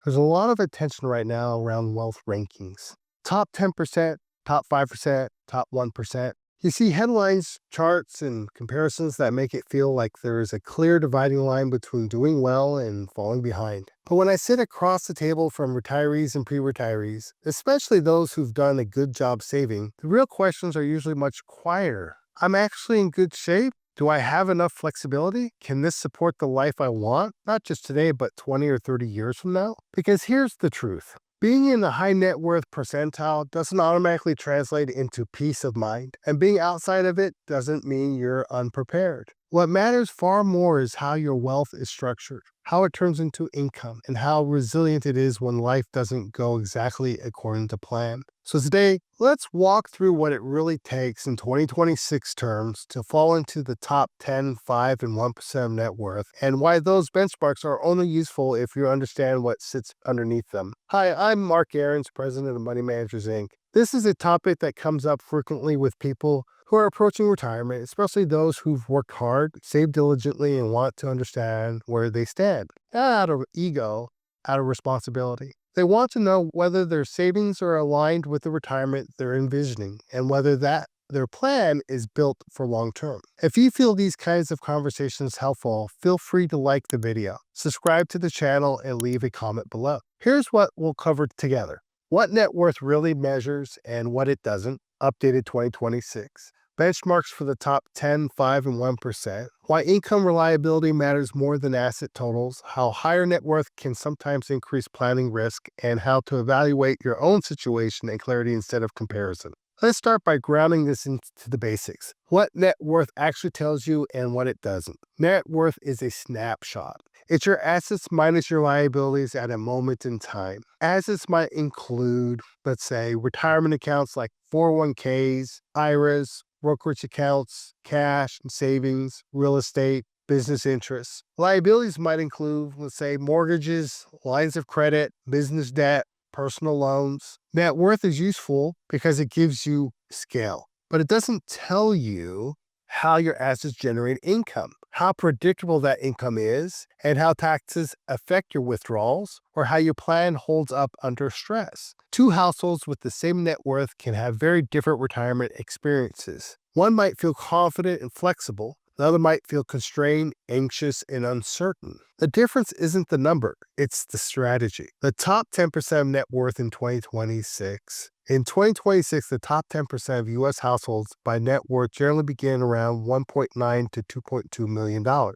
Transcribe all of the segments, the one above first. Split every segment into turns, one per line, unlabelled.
There's a lot of attention right now around wealth rankings. Top 10%, top 5%, top 1%. You see headlines, charts, and comparisons that make it feel like there is a clear dividing line between doing well and falling behind. But when I sit across the table from retirees and pre-retirees, especially those who've done a good job saving, the real questions are usually much quieter. I'm actually in good shape. Do I have enough flexibility? Can this support the life I want, not just today, but 20 or 30 years from now? Because here's the truth. Being in the high net worth percentile doesn't automatically translate into peace of mind, and being outside of it doesn't mean you're unprepared. What matters far more is how your wealth is structured, how it turns into income, and how resilient it is when life doesn't go exactly according to plan. So today, let's walk through what it really takes in 2026 terms to fall into the top 10, 5, and 1% of net worth, and why those benchmarks are only useful if you understand what sits underneath them. Hi, I'm Mark Aarons, president of Money Managers Inc. This is a topic that comes up frequently with people who are approaching retirement, especially those who've worked hard, saved diligently, and want to understand where they stand. Not out of ego, out of responsibility. They want to know whether their savings are aligned with the retirement they're envisioning and whether their plan is built for long term. If you feel these kinds of conversations helpful, feel free to like the video, subscribe to the channel, and leave a comment below. Here's what we'll cover together. What net worth really measures and what it doesn't, updated 2026. Benchmarks for the top 10, 5, and 1%. Why income reliability matters more than asset totals. How higher net worth can sometimes increase planning risk. And how to evaluate your own situation and clarity instead of comparison. Let's start by grounding this into the basics. What net worth actually tells you and what it doesn't. Net worth is a snapshot. It's your assets minus your liabilities at a moment in time. Assets might include, let's say, retirement accounts like 401ks, IRAs, brokerage accounts, cash and savings, real estate, business interests. Liabilities might include, let's say, mortgages, lines of credit, business debt, personal loans. Net worth is useful because it gives you scale, but it doesn't tell you how your assets generate income, how predictable that income is, and how taxes affect your withdrawals, or how your plan holds up under stress. Two households with the same net worth can have very different retirement experiences. One might feel confident and flexible. The other might feel constrained, anxious, and uncertain. The difference isn't the number, it's the strategy. The top 10% of net worth in 2026. In 2026, the top 10% of U.S. households by net worth generally begin around $1.9 to $2.2 million.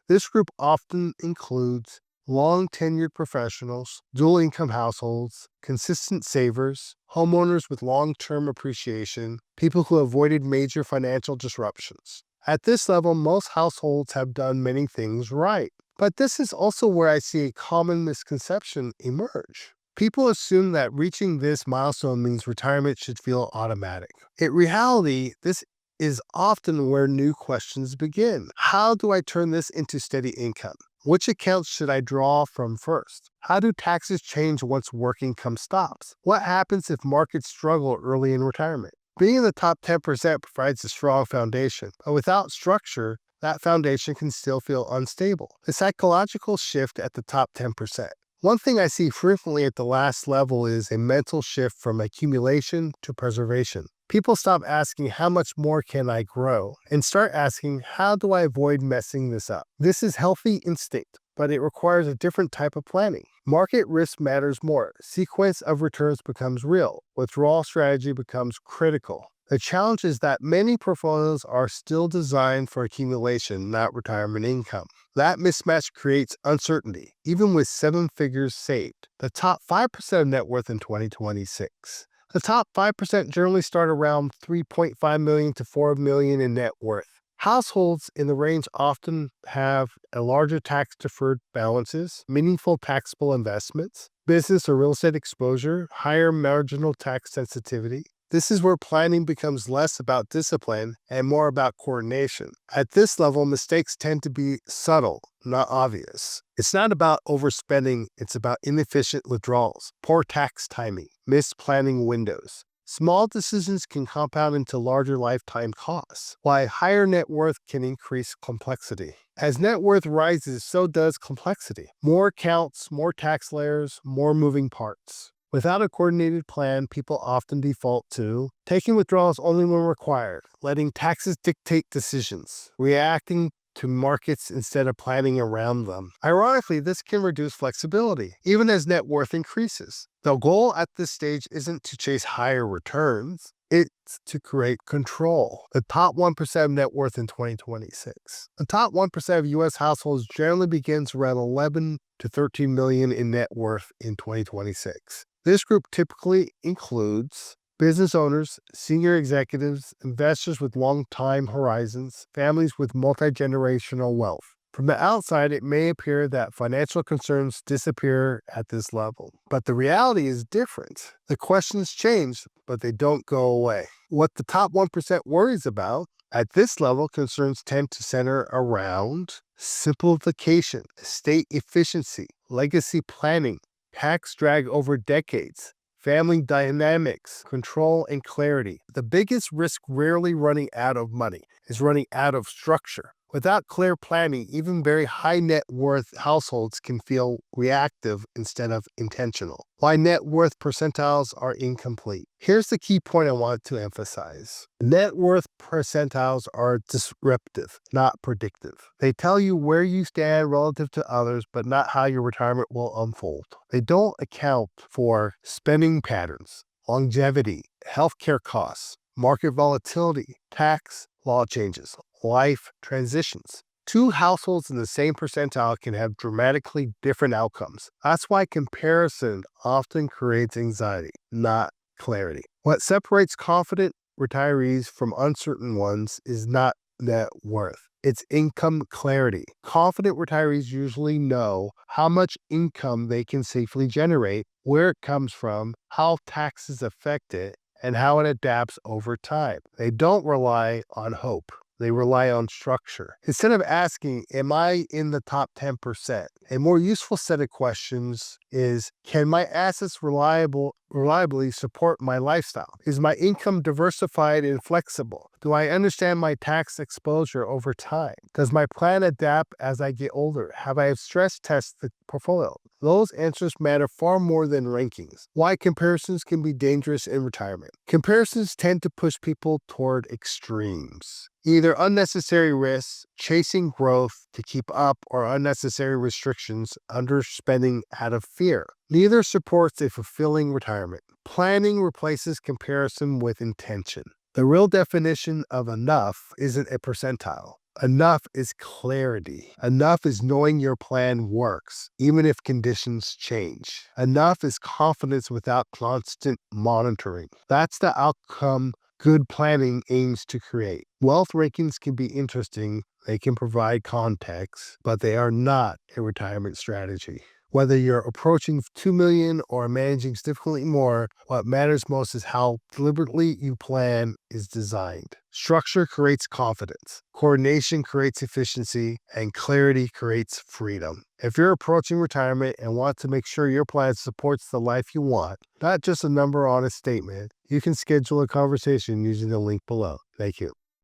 This group often includes long-tenured professionals, dual-income households, consistent savers, homeowners with long-term appreciation, people who avoided major financial disruptions. At this level, most households have done many things right. But this is also where I see a common misconception emerge. People assume that reaching this milestone means retirement should feel automatic. In reality, this is often where new questions begin. How do I turn this into steady income? Which accounts should I draw from first? How do taxes change once work income stops? What happens if markets struggle early in retirement? Being in the top 10% provides a strong foundation, but without structure, that foundation can still feel unstable. The psychological shift at the top 10%. One thing I see frequently at the last level is a mental shift from accumulation to preservation. People stop asking how much more can I grow and start asking how do I avoid messing this up. This is healthy instinct, but it requires a different type of planning. Market risk matters more. Sequence of returns becomes real. Withdrawal strategy becomes critical. The challenge is that many portfolios are still designed for accumulation, not retirement income. That mismatch creates uncertainty, even with 7 figures saved. The top 5% of net worth in 2026. The top 5% generally start around $3.5 million to $4 million in net worth. Households in the range often have a larger tax-deferred balances, meaningful taxable investments, business or real estate exposure, higher marginal tax sensitivity. This is where planning becomes less about discipline and more about coordination. At this level, mistakes tend to be subtle, not obvious. It's not about overspending, it's about inefficient withdrawals, poor tax timing, missed planning windows. Small decisions can compound into larger lifetime costs, while higher net worth can increase complexity. As net worth rises, so does complexity. More accounts, more tax layers, more moving parts. Without a coordinated plan, people often default to taking withdrawals only when required, letting taxes dictate decisions, reacting to markets instead of planning around them. Ironically, this can reduce flexibility, even as net worth increases. The goal at this stage isn't to chase higher returns, it's to create control. The top 1% of net worth in 2026. The top 1% of U.S. households generally begins around 11 to 13 million in net worth in 2026. This group typically includes business owners, senior executives, investors with long time horizons, families with multi-generational wealth. From the outside, it may appear that financial concerns disappear at this level, but the reality is different. The questions change, but they don't go away. What the top 1% worries about at this level, concerns tend to center around simplification, estate efficiency, legacy planning, tax drag over decades, family dynamics, control, and clarity. The biggest risk rarely running out of money is running out of structure. Without clear planning, even very high net worth households can feel reactive instead of intentional. Why net worth percentiles are incomplete. Here's the key point I want to emphasize. Net worth percentiles are descriptive, not predictive. They tell you where you stand relative to others, but not how your retirement will unfold. They don't account for spending patterns, longevity, healthcare costs, market volatility, tax law changes, life transitions. Two households in the same percentile can have dramatically different outcomes. That's why comparison often creates anxiety, not clarity. What separates confident retirees from uncertain ones is not net worth. It's income clarity. Confident retirees usually know how much income they can safely generate, where it comes from, how taxes affect it, and how it adapts over time. They don't rely on hope. They rely on structure. Instead of asking, am I in the top 10%? A more useful set of questions is, can my assets reliably support my lifestyle? Is my income diversified and flexible? Do I understand my tax exposure over time? Does my plan adapt as I get older? Have I stress tested the portfolio? Those answers matter far more than rankings. Why comparisons can be dangerous in retirement. Comparisons tend to push people toward extremes. Either unnecessary risks, chasing growth to keep up, or unnecessary restrictions, underspending out of fear. Neither supports a fulfilling retirement. Planning replaces comparison with intention. The real definition of enough isn't a percentile. Enough is clarity. Enough is knowing your plan works, even if conditions change. Enough is confidence without constant monitoring. That's the outcome good planning aims to create. Wealth rankings can be interesting. They can provide context, but they are not a retirement strategy. Whether you're approaching 2 million or managing significantly more, what matters most is how deliberately you plan is designed. Structure creates confidence, coordination creates efficiency, and clarity creates freedom. If you're approaching retirement and want to make sure your plan supports the life you want, not just a number on a statement, you can schedule a conversation using the link below. Thank you.